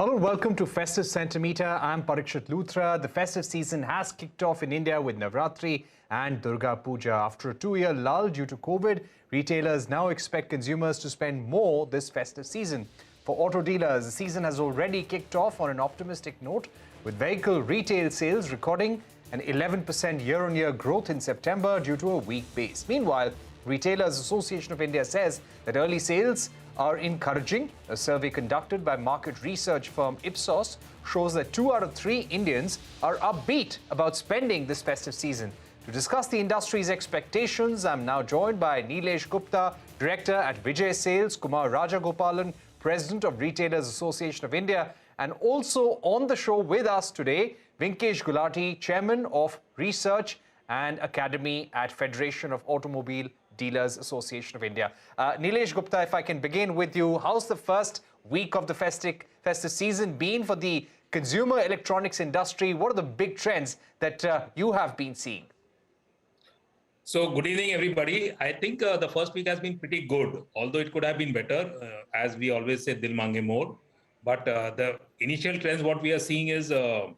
Hello, welcome to Festive Sentimeter. I'm Parikshit Luthra. The festive season has kicked off in India with Navratri and Durga Puja. After a 2-year lull due to COVID, retailers now expect consumers to spend more this festive season. For auto dealers, the season has already kicked off on an optimistic note, with vehicle retail sales recording an 11% year-on-year growth in September due to a weak base. Meanwhile, Retailers Association of India says that early sales are encouraging. A survey conducted by market research firm Ipsos shows that 2 out of 3 Indians are upbeat about spending this festive season. To discuss the industry's expectations, I'm now joined by Nilesh Gupta, Director at Vijay Sales, Kumar Rajagopalan, President of Retailers Association of India, and also on the show with us today, Vinkesh Gulati, Chairman of Research and Academy at Federation of Automobile Dealers Association of India. Nilesh Gupta, if I can begin with you, how's the first week of the festive season been for the consumer electronics industry? What are the big trends that you have been seeing? So good evening, everybody. I think the first week has been pretty good, although it could have been better. As we always say, dil mange more. But the initial trends, what we are seeing is a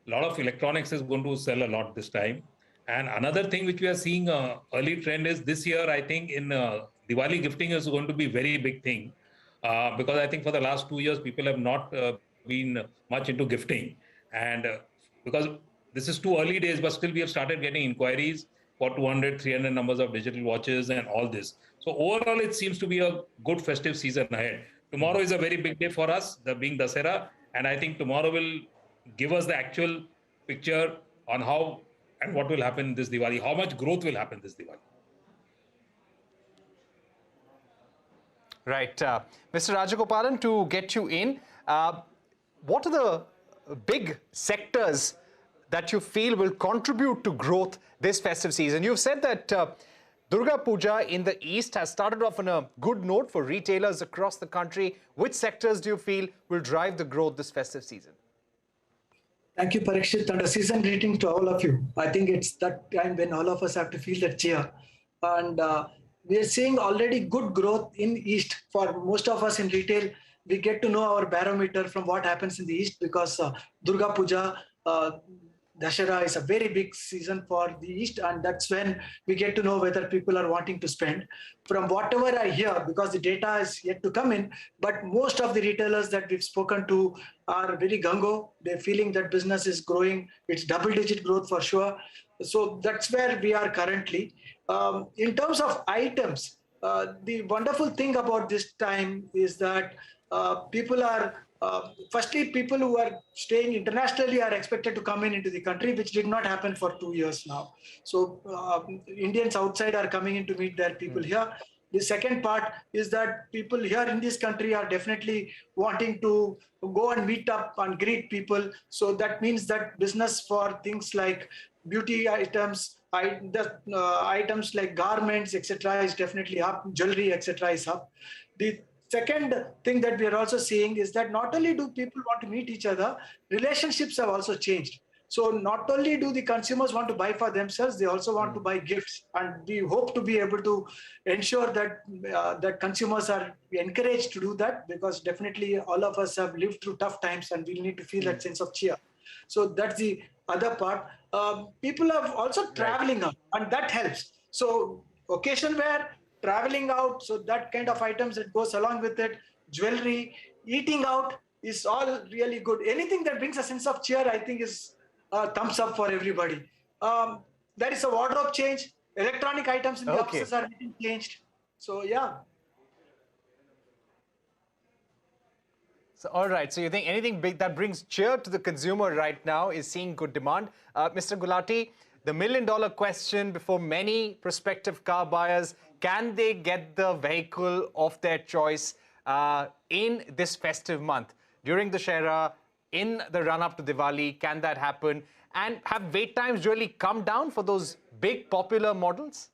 lot of electronics is going to sell a lot this time. And another thing which we are seeing early trend is this year, I think in Diwali gifting is going to be a very big thing because I think for the last 2 years, people have not been much into gifting. And because this is too early days, but still we have started getting inquiries for 200, 300 numbers of digital watches and all this. So overall, it seems to be a good festive season ahead. Tomorrow is a very big day for us, being Dussehra. And I think tomorrow will give us the actual picture on how and what will happen this Diwali, how much growth will happen this Diwali. Right. Mr. Rajagopalan, to get you in, what are the big sectors that you feel will contribute to growth this festive season? You've said that Durga Puja in the East has started off on a good note for retailers across the country. Which sectors do you feel will drive the growth this festive season? Thank you, Parikshit, and a season greeting to all of you. I think it's that time when all of us have to feel that cheer. And we are seeing already good growth in East. For most of us in retail, we get to know our barometer from what happens in the East because Durga Puja, Dussehra is a very big season for the East, and that's when we get to know whether people are wanting to spend. From whatever I hear, because the data is yet to come in, but most of the retailers that we've spoken to are very gung-ho. They're feeling that business is growing. It's double-digit growth for sure. So that's where we are currently. In terms of items, the wonderful thing about this time is that people are firstly, people who are staying internationally are expected to come into the country, which did not happen for 2 years now. So Indians outside are coming in to meet their people here. The second part is that people here in this country are definitely wanting to go and meet up and greet people. So that means that business for things like beauty items, items like garments, etc., is definitely up. Jewelry, etc., is up. The second thing that we are also seeing is that not only do people want to meet each other, relationships have also changed. So not only do the consumers want to buy for themselves, they also want to buy gifts. And we hope to be able to ensure that that consumers are encouraged to do that, because definitely all of us have lived through tough times and we need to feel that sense of cheer. So that's the other part. People are also traveling out, and that helps. So occasion wear, traveling out, so that kind of items that goes along with it, jewelry, eating out is all really good. Anything that brings a sense of cheer, I think, is a thumbs up for everybody. There is a wardrobe change. Electronic items in the offices are getting changed. So, yeah. So, all right. So you think anything big that brings cheer to the consumer right now is seeing good demand. Mr. Gulati, the million-dollar question before many prospective car buyers: can they get the vehicle of their choice in this festive month? During the Dussehra, in the run-up to Diwali, can that happen? And have wait times really come down for those big popular models?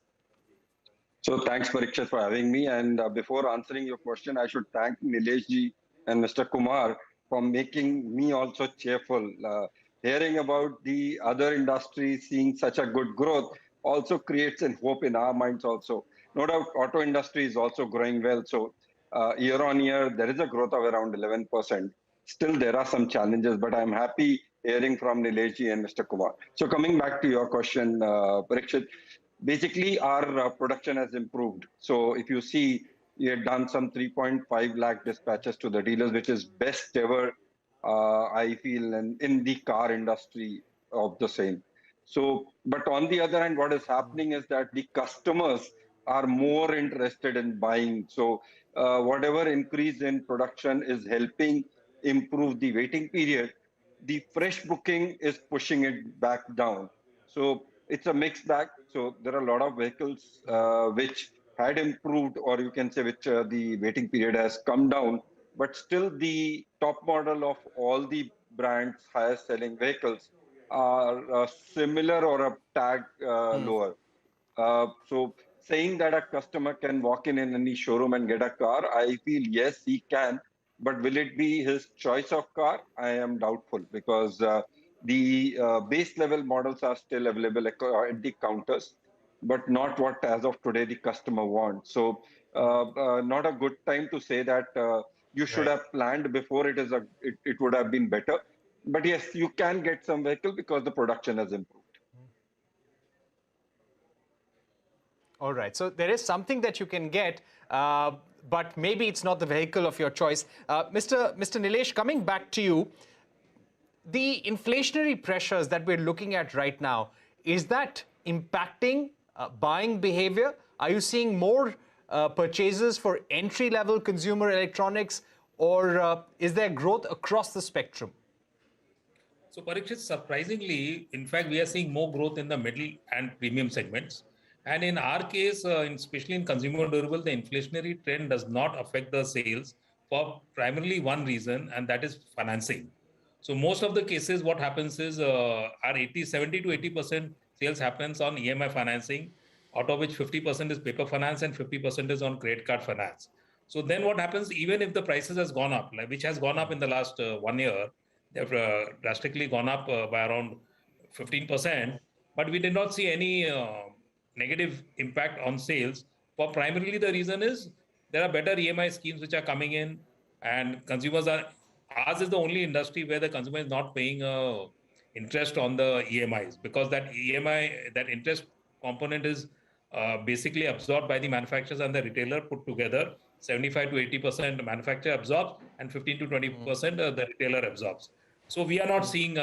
So thanks, Parikshit, for having me. And before answering your question, I should thank Nilesh ji and Mr. Kumar for making me also cheerful. Hearing about the other industries seeing such a good growth also creates a hope in our minds also. No doubt, auto industry is also growing well. So year on year, there is a growth of around 11%. still there are some challenges, but I'm happy hearing from Nileshji and Mr. Kumar. So coming back to your question, Parikshit, basically our production has improved. So if you see, we had done some 3.5 lakh dispatches to the dealers, which is best ever, I feel, in the car industry of the same. So, but on the other hand, what is happening is that the customers are more interested in buying. So whatever increase in production is helping improve the waiting period. The fresh booking is pushing it back down. So it's a mixed bag. So there are a lot of vehicles which had improved, or you can say which the waiting period has come down, but still the top model of all the brands highest selling vehicles are similar or a tag lower. So saying that a customer can walk in any showroom and get a car, I feel yes, he can. But will it be his choice of car? I am doubtful, because the base level models are still available at the counters, but not what as of today the customer wants. So not a good time to say that you should have planned before. It would have been better. But yes, you can get some vehicle because the production has improved. All right, so there is something that you can get, but maybe it's not the vehicle of your choice. Mr. Nilesh, coming back to you, the inflationary pressures that we're looking at right now, is that impacting buying behavior? Are you seeing more purchases for entry-level consumer electronics, or is there growth across the spectrum? So Parikshit, surprisingly, in fact, we are seeing more growth in the middle and premium segments. And in our case, especially in consumer durable, the inflationary trend does not affect the sales for primarily one reason, and that is financing. So most of the cases, what happens is our 70 to 80% sales happens on EMI financing, out of which 50% is paper finance and 50% is on credit card finance. So then what happens, even if the prices has gone up, which has gone up in the last 1 year, they've drastically gone up by around 15%, but we did not see any negative impact on sales. For primarily the reason is there are better EMI schemes which are coming in, and consumers are, ours is the only industry where the consumer is not paying interest on the EMIs, because that EMI, that interest component is basically absorbed by the manufacturers and the retailer put together. 75 to 80% manufacturer absorbs and 15 to 20% the retailer absorbs. So we are not seeing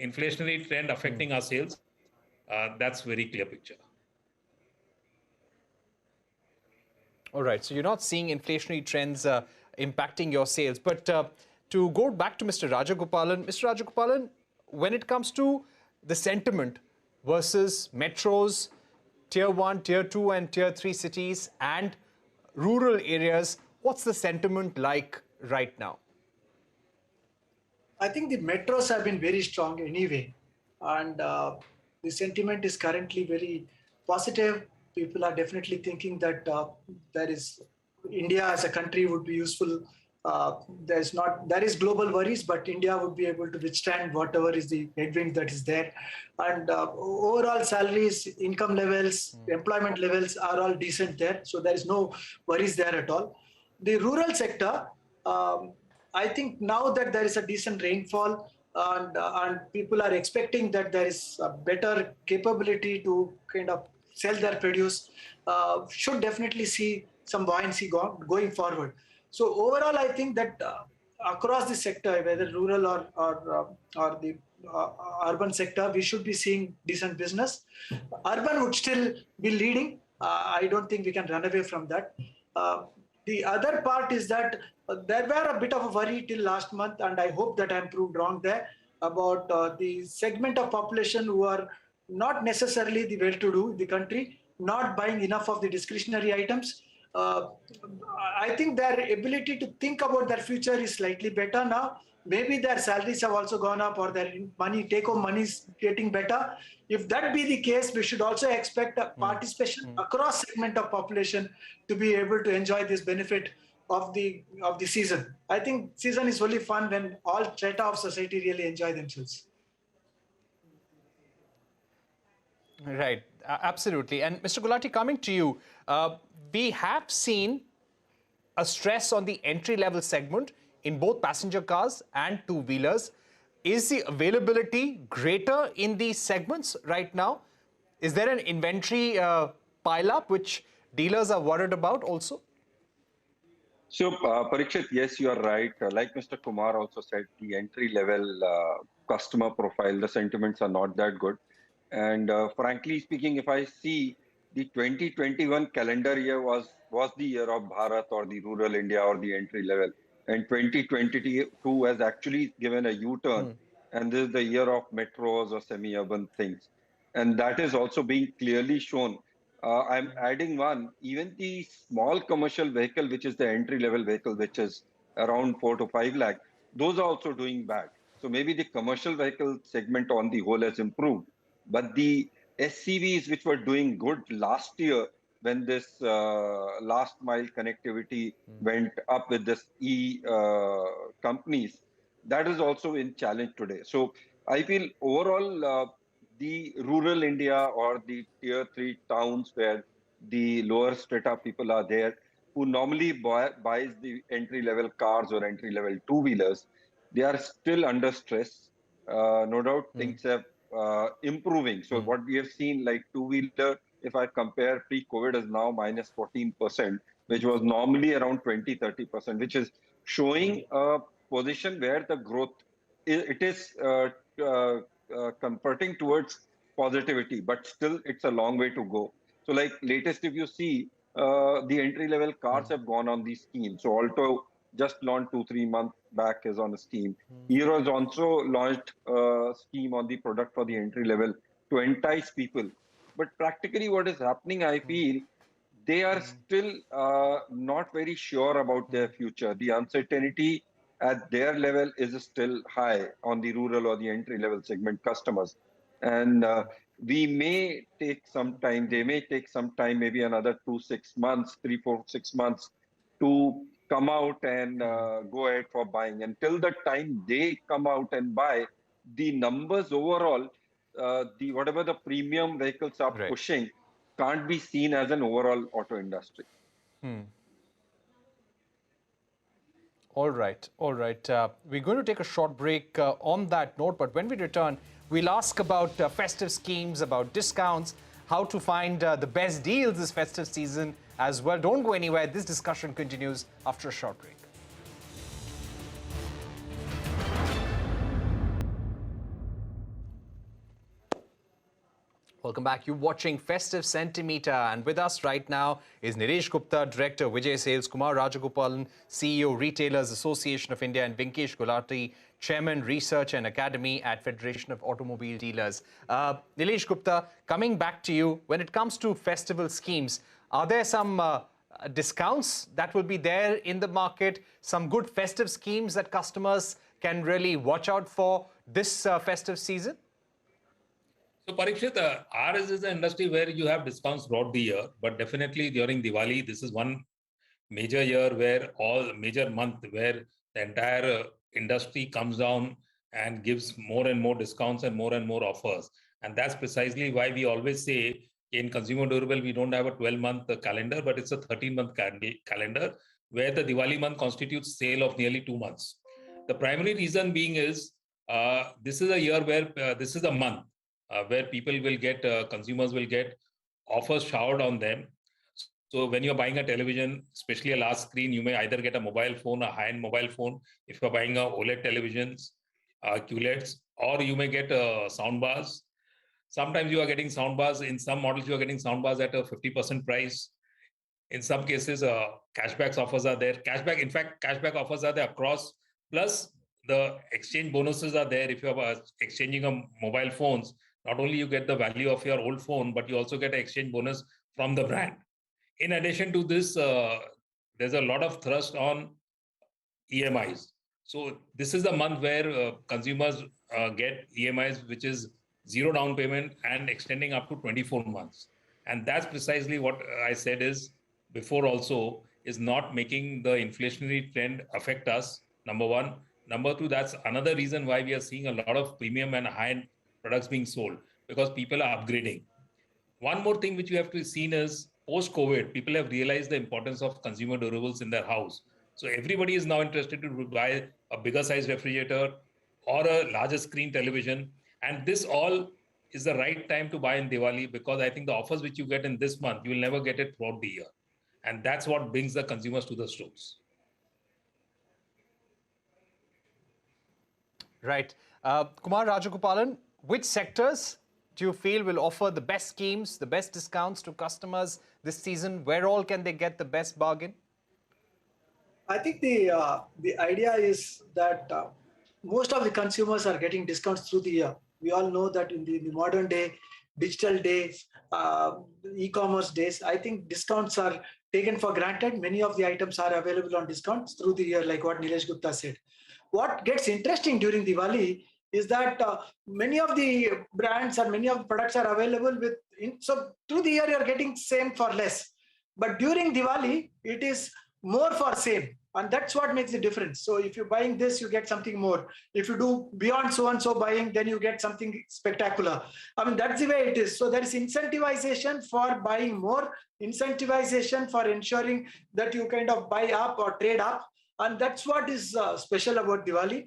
inflationary trend affecting our sales. That's very clear picture. All right, so you're not seeing inflationary trends impacting your sales. But to go back to Mr. Rajagopalan, Mr. Rajagopalan, when it comes to the sentiment versus metros, tier 1, tier 2 and tier 3 cities and rural areas, what's the sentiment like right now? I think the metros have been very strong anyway. And the sentiment is currently very positive. People are definitely thinking that India as a country would be useful. There is global worries, but India would be able to withstand whatever is the headwind that is there. And overall salaries, income levels, employment levels are all decent there. So there is no worries there at all. The rural sector, I think now that there is a decent rainfall and people are expecting that there is a better capability to kind of sell their produce, should definitely see some buoyancy going forward. So overall, I think that across the sector, whether rural or the urban sector, we should be seeing decent business. Urban would still be leading. I don't think we can run away from that. The other part is that there were a bit of a worry till last month, and I hope that I'm proved wrong there, about the segment of population who are not necessarily the well-to-do in the country, not buying enough of the discretionary items. I think their ability to think about their future is slightly better now. Maybe their salaries have also gone up, or their take-home money is getting better. If that be the case, we should also expect a participation across segment of population to be able to enjoy this benefit of the season. I think season is only fun when all strata of society really enjoy themselves. Right, absolutely. And Mr. Gulati, coming to you, we have seen a stress on the entry-level segment in both passenger cars and two-wheelers. Is the availability greater in these segments right now? Is there an inventory pile-up which dealers are worried about also? So, Parikshit, yes, you are right. Like Mr. Kumar also said, the entry-level customer profile, the sentiments are not that good. And frankly speaking, if I see the 2021 calendar year was the year of Bharat or the rural India or the entry level, and 2022 has actually given a U-turn, and this is the year of metros or semi-urban things, and that is also being clearly shown. I'm adding one, even the small commercial vehicle, which is the entry level vehicle, which is around 4 to 5 lakh, those are also doing bad. So maybe the commercial vehicle segment on the whole has improved, but the SCVs, which were doing good last year when this last mile connectivity went up with this companies, that is also in challenge today. So I feel overall, the rural India or the tier 3 towns where the lower strata people are there, who normally buys the entry level cars or entry level two wheelers, they are still under stress. No doubt things have improving. So what we have seen, like two-wheeler, if I compare pre-COVID, is now minus 14%, which was normally around 20-30%, which is showing a position where the growth it is converting towards positivity, but still it's a long way to go. So like latest, if you see, the entry-level cars have gone on these schemes. So Alto just launched 2-3 months back is on a scheme. Hero has also launched a scheme on the product for the entry level to entice people. But practically what is happening, I feel, they are still not very sure about their future. The uncertainty at their level is still high on the rural or the entry level segment customers. And we may take some time, they may take some time, maybe another 2-6 months, 3-4-6 months to come out and go ahead for buying. Until the time they come out and buy, the numbers overall, the whatever the premium vehicles are pushing, can't be seen as an overall auto industry. All right, all right. We're going to take a short break on that note, but when we return, we'll ask about festive schemes, about discounts, how to find the best deals this festive season as well. Don't go anywhere. This discussion continues after a short break. Welcome back. You're watching Festive Sentimeter, and with us right now is Nilesh Gupta, Director, Vijay Sales, Kumar Rajagopalan, CEO, Retailers Association of India, and Vinkesh Gulati, Chairman, Research and Academy at Federation of Automobile Dealers. Nilesh Gupta, coming back to you, when it comes to festival schemes, are there some discounts that will be there in the market, some good festive schemes that customers can really watch out for this festive season? So Parikshit, ours is an industry where you have discounts throughout the year, but definitely during Diwali, this is one major year where all major month where the entire industry comes down and gives more and more discounts and more offers. And that's precisely why we always say in consumer durable, we don't have a 12-month calendar, but it's a 13-month calendar where the Diwali month constitutes sale of nearly 2 months. The primary reason being is this is a year where this is a month where people will get, consumers will get offers showered on them. So when you're buying a television, especially a large screen, you may either get a mobile phone, a high-end mobile phone, if you're buying a OLED televisions, QLEDs, or you may get sound bars. Sometimes you are getting sound bars. In some models, you are getting sound bars at a 50% price. In some cases, cashback offers are there. In fact, cashback offers are there across. Plus, the exchange bonuses are there. If you are exchanging a mobile phones, not only you get the value of your old phone, but you also get an exchange bonus from the brand. In addition to this, there's a lot of thrust on EMIs. So this is the month where consumers get EMIs, which is zero down payment and extending up to 24 months. And that's precisely what I said is before also, is not making the inflationary trend affect us, number one. Number two, that's another reason why we are seeing a lot of premium and high-end products being sold, because people are upgrading. One more thing which you have to see is post-COVID, people have realized the importance of consumer durables in their house. So everybody is now interested to buy a bigger size refrigerator or a larger screen television. And this all is the right time to buy in Diwali, because I think the offers which you get in this month, you will never get it throughout the year. And that's what brings the consumers to the stores. Right. Kumar Rajagopalan, which sectors do you feel will offer the best schemes, the best discounts to customers this season? Where all can they get the best bargain? I think the idea is that most of the consumers are getting discounts through the year. We all know that in the modern day, digital days, e-commerce days, I think discounts are taken for granted. Many of the items are available on discounts through the year, like what Nilesh Gupta said. What gets interesting during Diwali is that many of the brands and many of the products are available so through the year you're getting same for less. But during Diwali, it is more for same. And that's what makes the difference. So if you're buying this, you get something more. If you do beyond so-and-so buying, then you get something spectacular. I mean, that's the way it is. So there is incentivization for buying more, incentivization for ensuring that you kind of buy up or trade up. And that's what is special about Diwali.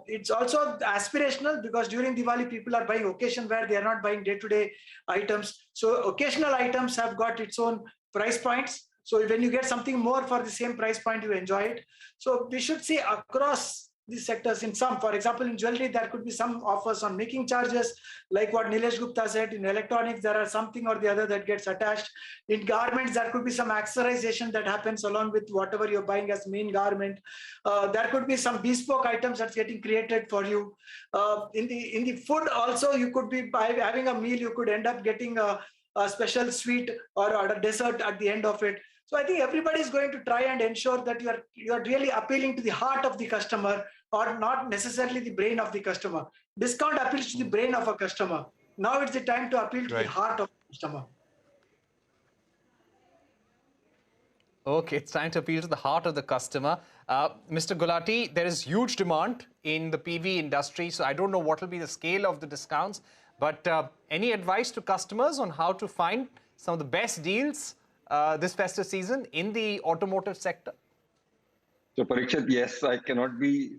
It's also aspirational, because during Diwali, people are buying occasion wear. They are not buying day-to-day items. So occasional items have got its own price points. So when you get something more for the same price point, you enjoy it. So we should see across these sectors in some, for example, in jewelry, there could be some offers on making charges, like what Nilesh Gupta said. In electronics, there are something or the other that gets attached. In garments, there could be some accessorization that happens along with whatever you're buying as main garment. There could be some bespoke items that's getting created for you. In the food also, you could be having a meal, you could end up getting a special sweet or a dessert at the end of it. So I think everybody is going to try and ensure that you are really appealing to the heart of the customer, or not necessarily the brain of the customer. Discount appeals to the brain of a customer. Now it's the time to appeal to the heart of the customer. Okay, it's time to appeal to the heart of the customer. Mr. Gulati, there is huge demand in the PV industry, so I don't know what will be the scale of the discounts, but any advice to customers on how to find some of the best deals this festive season in the automotive sector? So Parikshit, yes, I cannot be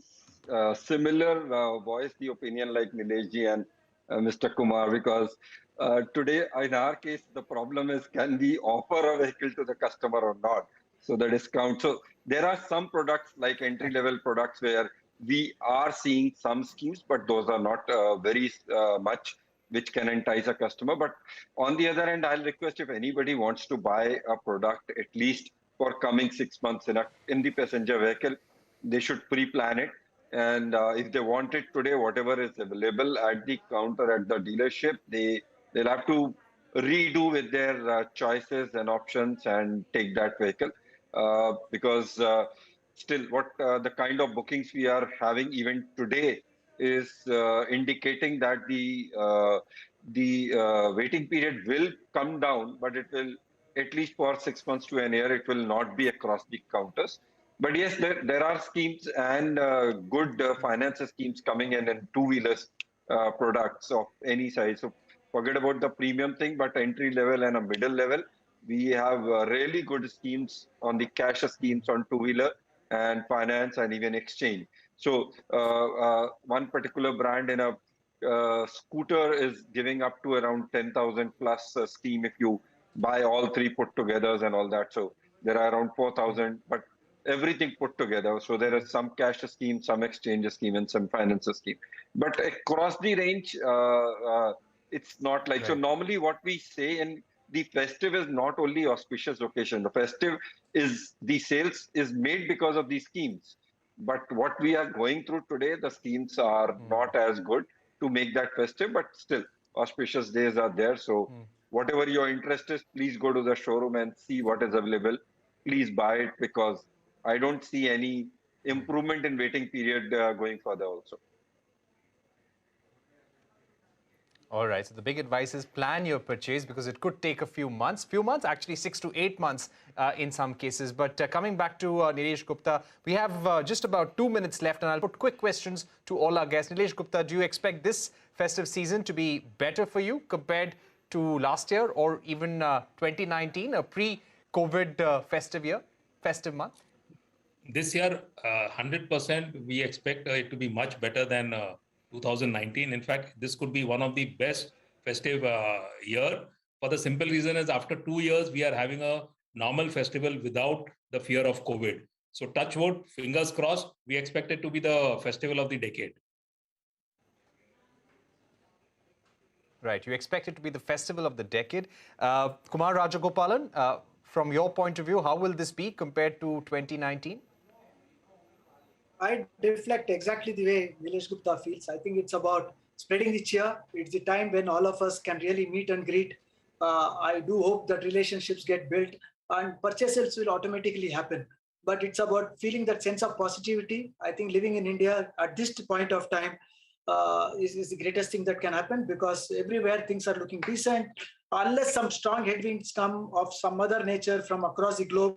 similar voice the opinion like Nilesh and Mr. Kumar, because today in our case the problem is, can we offer a vehicle to the customer or not? So the discount. So there are some products like entry level products where we are seeing some schemes, but those are not very much which can entice a customer. But on the other hand, I'll request if anybody wants to buy a product, at least for coming 6 months in the passenger vehicle, they should pre-plan it. And if they want it today, whatever is available at the counter at the dealership, they'll have to redo with their choices and options and take that vehicle. Because still, what the kind of bookings we are having even today is indicating that the waiting period will come down, but it will, at least for 6 months to an year, it will not be across the counters. But yes, there are schemes and good finance schemes coming in two-wheelers products of any size. So forget about the premium thing, but entry level and a middle level, we have really good schemes on the cash schemes on two-wheeler and finance and even exchange. So one particular brand in a scooter is giving up to around 10,000 plus scheme if you buy all three put together and all that. So there are around 4,000, but everything put together. So there is some cash scheme, some exchange scheme, and some finance scheme. But across the range, it's not like, so normally what we say in the festive is not only auspicious occasion. The festive is, the sales is made because of these schemes. But what we are going through today, the schemes are not as good to make that festive, but still auspicious days are there. So whatever your interest is, please go to the showroom and see what is available. Please buy it, because I don't see any improvement in waiting period going further also. All right, so the big advice is plan your purchase, because it could take a few months, actually 6 to 8 months in some cases. But coming back to Nilesh Gupta, we have just about 2 minutes left, and I'll put quick questions to all our guests. Nilesh Gupta, do you expect this festive season to be better for you compared to last year or even 2019, a pre-COVID festive month? this year, 100%, we expect it to be much better than 2019. In fact, this could be one of the best festive year, for the simple reason is after 2 years, we are having a normal festival without the fear of COVID. So touch wood, fingers crossed, we expect it to be the festival of the decade. Right, you expect it to be the festival of the decade. Kumar Rajagopalan, from your point of view, how will this be compared to 2019? I reflect exactly the way Nilesh Gupta feels. I think it's about spreading the cheer. It's the time when all of us can really meet and greet. I do hope that relationships get built and purchases will automatically happen. But it's about feeling that sense of positivity. I think living in India at this point of time is the greatest thing that can happen, because everywhere things are looking decent. Unless some strong headwinds come of some other nature from across the globe,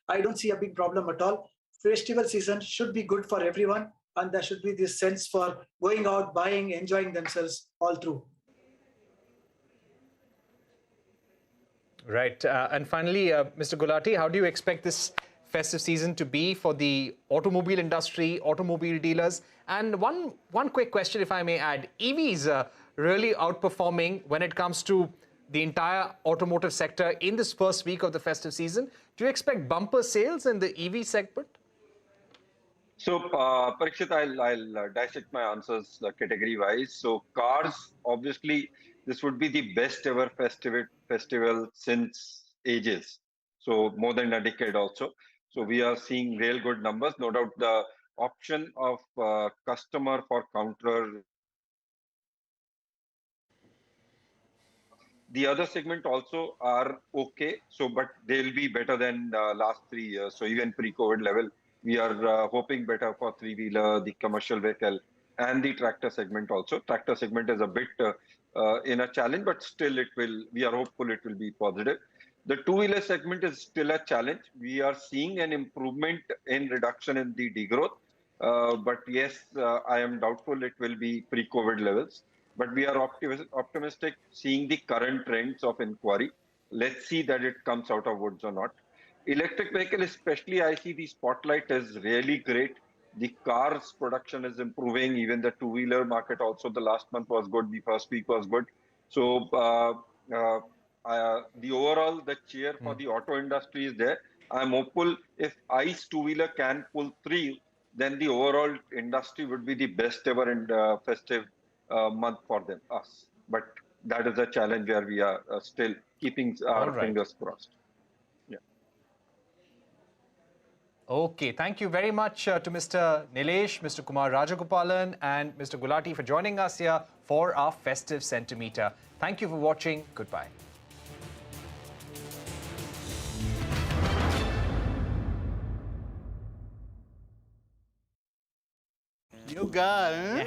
I don't see a big problem at all. Festival season should be good for everyone, and there should be this sense for going out, buying, enjoying themselves all through. Right. And finally, Mr. Gulati, how do you expect this festive season to be for the automobile industry, automobile dealers? And one quick question, if I may add. EVs are really outperforming when it comes to the entire automotive sector in this first week of the festive season. Do you expect bumper sales in the EV segment? So, Parikshit, I'll dissect my answers category-wise. So, cars, obviously, this would be the best ever festival since ages. So, more than a decade also. So, we are seeing real good numbers. No doubt the option of customer for counter. The other segment also are okay. So, but they'll be better than last 3 years. So, even pre-COVID level, we are hoping better for three-wheeler, the commercial vehicle, and the tractor segment also. Tractor segment is a bit in a challenge, but still we are hopeful it will be positive. The two-wheeler segment is still a challenge. We are seeing an improvement in reduction in the degrowth. But yes, I am doubtful it will be pre-COVID levels. But we are optimistic seeing the current trends of inquiry. Let's see that it comes out of woods or not. Electric vehicle, especially, I see the spotlight is really great. The cars production is improving. Even the two-wheeler market also, the last month was good. The first week was good. So the cheer for the auto industry is there. I'm hopeful if ICE two-wheeler can pull through, then the overall industry would be the best ever in festive month for us. But that is a challenge where we are still keeping our fingers crossed. Okay, thank you very much to Mr. Nilesh, Mr. Kumar Rajagopalan and Mr. Gulati for joining us here for our festive Sentimeter. Thank you for watching. Goodbye. You got, huh?